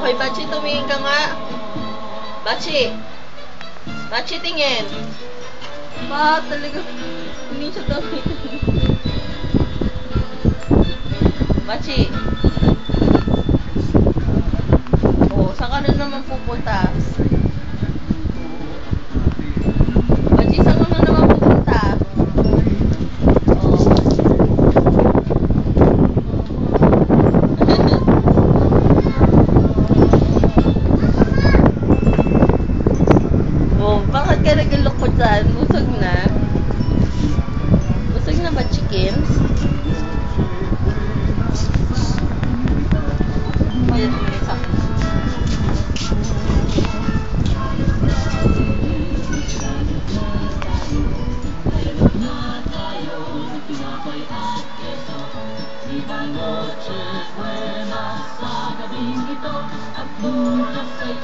Hoy, Bachi, tumingin ka nga. Bachi! Bachi, tingin. Ba, talaga. Hindi siya tumingin. Bachi! Oh, saan ka na naman pupunta? Bachi, saan ka na naman pupunta? Oh, bakit ka naglulukod dyan? Busog na? Busog na ba, chickens? Mayat mo yung sakit. Noche buena sa gabing ito at bukas ay